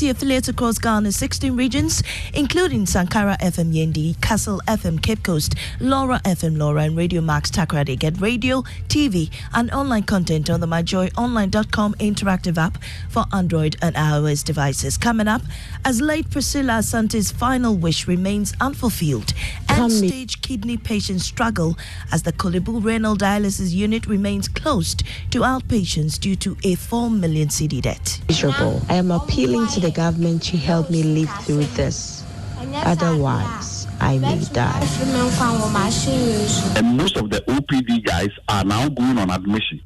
Affiliates across Ghana's 16 regions, including Sankara FM Yendi, Castle FM Cape Coast, Laura FM Laura, and Radio Max Takoradi. Get radio, TV, and online content on the myjoyonline.com interactive app for Android and iOS devices. Coming up, as late Priscilla Asante's final wish remains unfulfilled, end-stage kidney patients struggle as the Korle-Bu Renal Dialysis Unit remains closed to outpatients due to a 4 million cedi debt. Miserable. I am appealing to the government to help me live through this. Otherwise, I may die. And most of the OPD guys are now going on admission.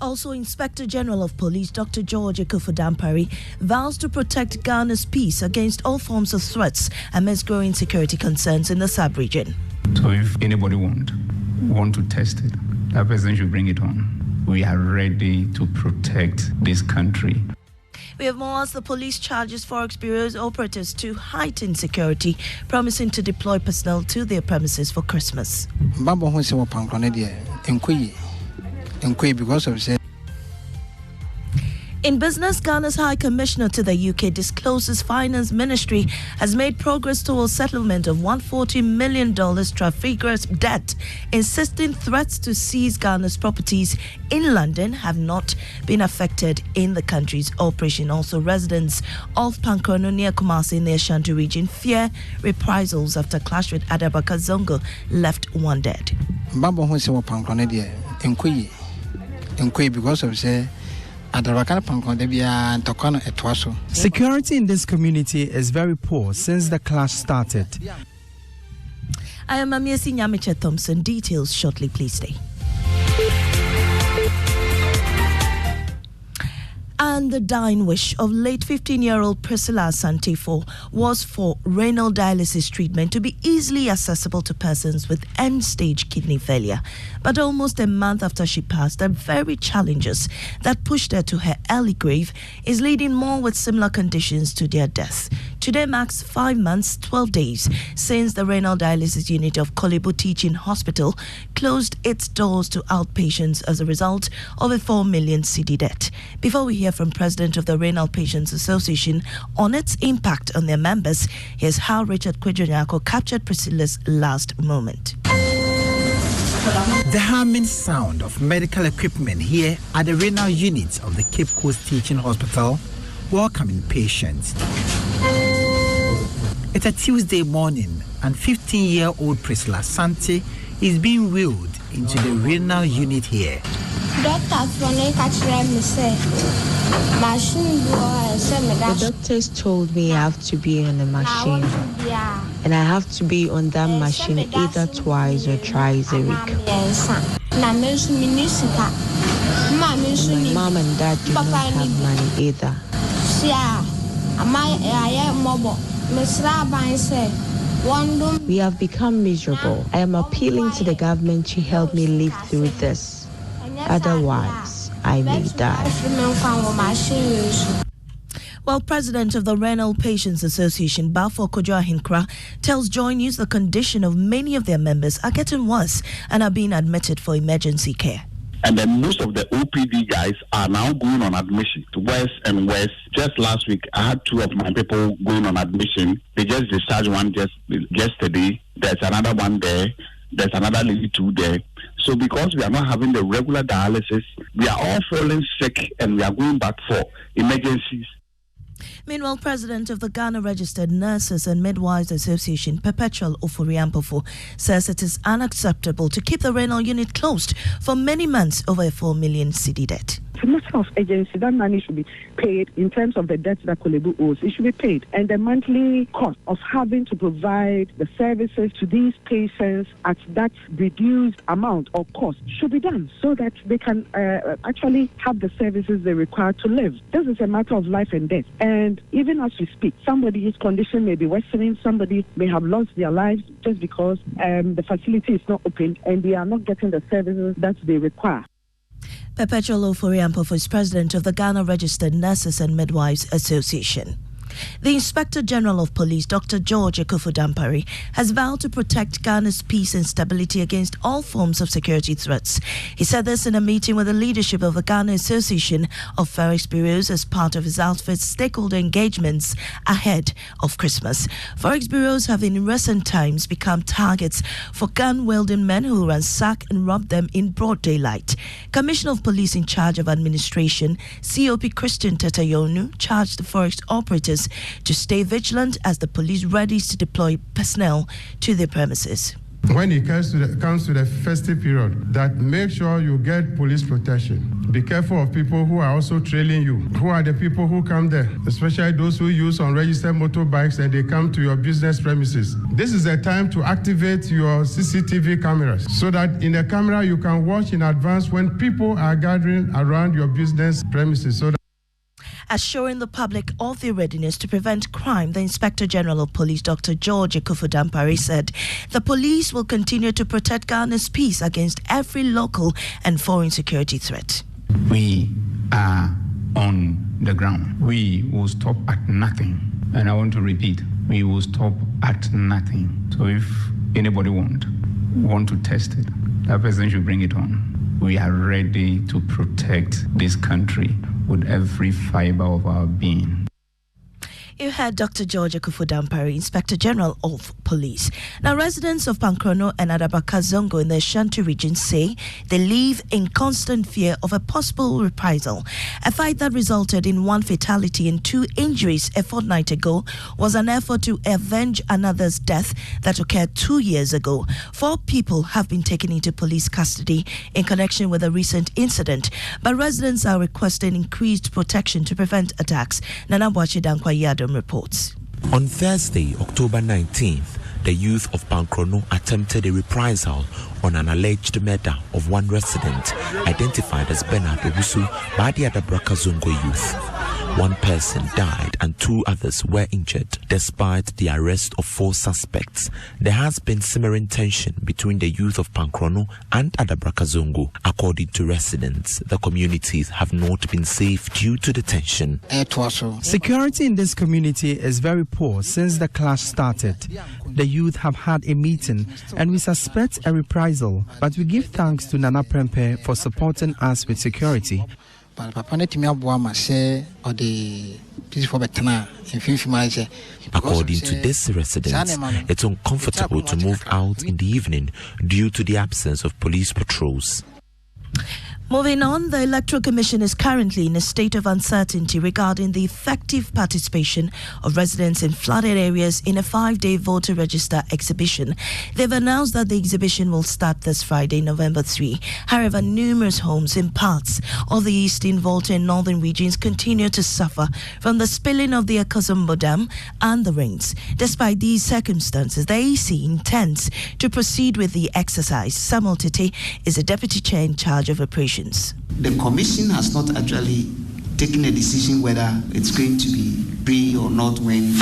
Also, Inspector General of Police Dr. George Ekufu-Dampari vows to protect Ghana's peace against all forms of threats amidst growing security concerns in the sub-region. So if anybody want to test it, that person should bring it on. We are ready to protect this country. We have more as the police charges Forex Bureau's operatives to heighten security, promising to deploy personnel to their premises for Christmas. Because of In business, Ghana's High Commissioner to the UK discloses Finance Ministry has made progress towards settlement of $140 million Trafigura's debt, insisting threats to seize Ghana's properties in London have not been affected in the country's operation. Also, residents of Pankrono near Kumasi in the Ashanti region fear reprisals after clash with Adabaka Zongo left one dead. Because of security in this community is very poor since the clash started. I am Amiesi Nyamiche Thompson. Details shortly, please stay. And the dying wish of late 15-year-old Priscilla Asante was for renal dialysis treatment to be easily accessible to persons with end-stage kidney failure. But almost a month after she passed, the very challenges that pushed her to her early grave is leading more with similar conditions to their death. Today marks 5 months, 12 days since the renal dialysis unit of Korle-Bu Teaching Hospital closed its doors to outpatients as a result of a 4 million cedi debt. Before we hear from President of the Renal Patients Association on its impact on their members, here's how Richard Kwejonyako captured Priscilla's last moment. The humming sound of medical equipment here at the renal unit of the Cape Coast Teaching Hospital welcoming patients. It's a Tuesday morning and 15-year-old Priscilla Asante is being wheeled into the renal unit here. The doctors told me I have to be on the machine, and I have to be on that machine either twice or thrice a week. My mom and dad do not have money either. We have become miserable. I am appealing to the government to help me live through this. Otherwise, I may die. While President of the Renal Patients Association, Bafo Kojo Ahinkra, tells Joy News the condition of many of their members are getting worse and are being admitted for emergency care. And then most of the OPD guys are now going on admission to worse and worse. Just last week, I had 2 of my people going on admission. They just discharged one just yesterday. There's another one there. There's another lady 2 there. So because we are not having the regular dialysis, we are all falling sick and we are going back for emergencies. Meanwhile, President of the Ghana Registered Nurses and Midwives Association, Perpetual Ofori-Ampofo, says it is unacceptable to keep the renal unit closed for many months over a 4 million cedi debt. It's a matter of agency. That money should be paid in terms of the debt that Korle-Bu owes. It should be paid. And the monthly cost of having to provide the services to these patients at that reduced amount or cost should be done so that they can actually have the services they require to live. This is a matter of life and death. And even as we speak, somebody's condition may be worsening. Somebody may have lost their lives just because the facility is not open and they are not getting the services that they require. Perpetual Ofori-Ampofo is president of the Ghana Registered Nurses and Midwives Association. The Inspector General of Police, Dr. George Ekufu-Dampare, has vowed to protect Ghana's peace and stability against all forms of security threats. He said this in a meeting with the leadership of the Ghana Association of Forex Bureaus as part of his outfit's stakeholder engagements ahead of Christmas. Forex bureaus have in recent times become targets for gun-wielding men who ransack and rob them in broad daylight. Commissioner of Police in charge of administration, COP Christian Tetayonu, charged the Forex operators to stay vigilant as the police readies to deploy personnel to their premises. When it comes to the festive period, that make sure you get police protection. Be careful of people who are also trailing you. Who are the people who come there? Especially those who use unregistered motorbikes and they come to your business premises. This is the time to activate your CCTV cameras so that in the camera you can watch in advance when people are gathering around your business premises. Assuring the public of their readiness to prevent crime, the Inspector General of Police, Dr. George Ekufu-Dampare, said the police will continue to protect Ghana's peace against every local and foreign security threat. We are on the ground. We will stop at nothing. And I want to repeat, we will stop at nothing. So if anybody want to test it, that person should bring it on. We are ready to protect this country with every fiber of our being. You heard Dr. George Ekufu-Dampare, Inspector General of Police. Now, residents of Pankrono and Adabraka-Zongo in the Ashanti region say they live in constant fear of a possible reprisal. A fight that resulted in 1 fatality and 2 injuries a fortnight ago was an effort to avenge another's death that occurred 2 years ago. 4 people have been taken into police custody in connection with a recent incident, but residents are requesting increased protection to prevent attacks. Nana Bwachi Dankwa-Yadom reports. On Thursday, October 19th, the youth of Pankrono attempted a reprisal on an alleged murder of one resident identified as Bernard Owusu by the Adabraka-Zongo youth. 1 person died and 2 others were injured. Despite the arrest of 4 suspects, there has been simmering tension between the youth of Pankrono and Adabraka-Zongo. According to residents, the communities have not been safe due to the tension. Security in this community is very poor since the clash started. The youth have had a meeting and we suspect a reprisal, but we give thanks to Nana Prempe for supporting us with security. According to this resident, it's uncomfortable to move out in the evening due to the absence of police patrols. Moving on, the Electoral Commission is currently in a state of uncertainty regarding the effective participation of residents in flooded areas in a 5-day voter register exhibition. They've announced that the exhibition will start this Friday, November 3. However, numerous homes in parts of the Eastern, Volta and Northern regions continue to suffer from the spilling of the Akosombo Dam and the rains. Despite these circumstances, the AC intends to proceed with the exercise. Samuel Tete is the Deputy Chair in charge of operations. The Commission has not actually taken a decision whether it's going to be free or not. When,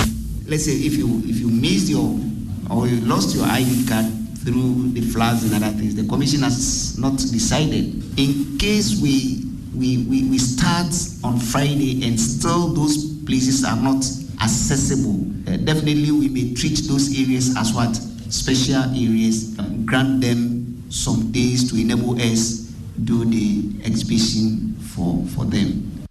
let's say, if you missed or you lost your ID card through the floods and other things, the Commission has not decided. In case we start on Friday and still those places are not accessible, definitely we may treat those areas as what? Special areas, grant them some days to enable us do the exhibition for them.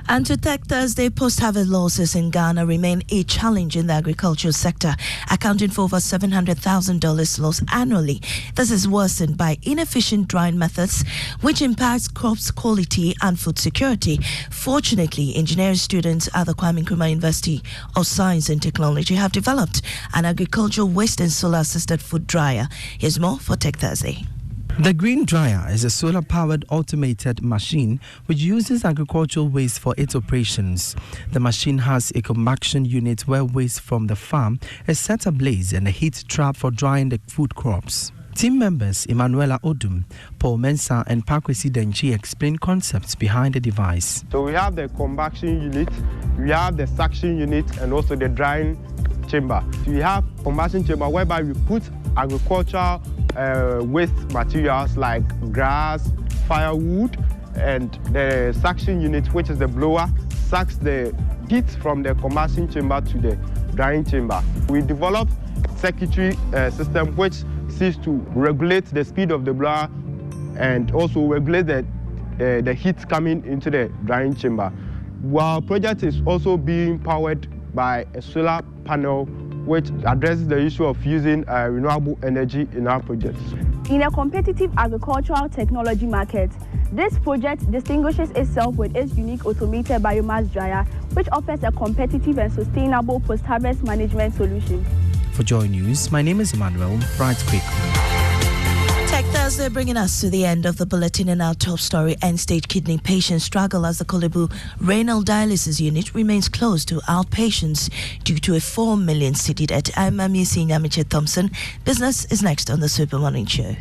And to Tech Thursday, post-harvest losses in Ghana remain a challenge in the agricultural sector, accounting for over $700,000 loss annually. This is worsened by inefficient drying methods, which impacts crops quality and food security. Fortunately, engineering students at the Kwame Nkrumah University of Science and Technology have developed an agricultural waste and solar-assisted food dryer. Here's more for Tech Thursday. The Green Dryer is a solar-powered automated machine which uses agricultural waste for its operations. The machine has a compaction unit where waste from the farm is set ablaze and a heat trap for drying the food crops. Team members Emanuela Odum, Paul Mensah and Pakwesi Denchi explain concepts behind the device. So we have the compaction unit, we have the suction unit and also the drying chamber. So we have compaction chamber whereby we put agricultural waste materials like grass, firewood, and the suction unit, which is the blower, sucks the heat from the combustion chamber to the drying chamber. We developed circuitry system which seeks to regulate the speed of the blower and also regulate the heat coming into the drying chamber. Our project is also being powered by a solar panel which addresses the issue of using renewable energy in our projects. In a competitive agricultural technology market, this project distinguishes itself with its unique automated biomass dryer, which offers a competitive and sustainable post-harvest management solution. For Joy News, my name is Emmanuel. Right quick. Tech Thursday bringing us to the end of the bulletin, and our top story: end-stage kidney patients struggle as the Korle-Bu Renal Dialysis Unit remains closed to outpatients due to a 4 million cedi debt. I'm Amisi Nyamiche Thompson. Business is next on the Super Morning Show.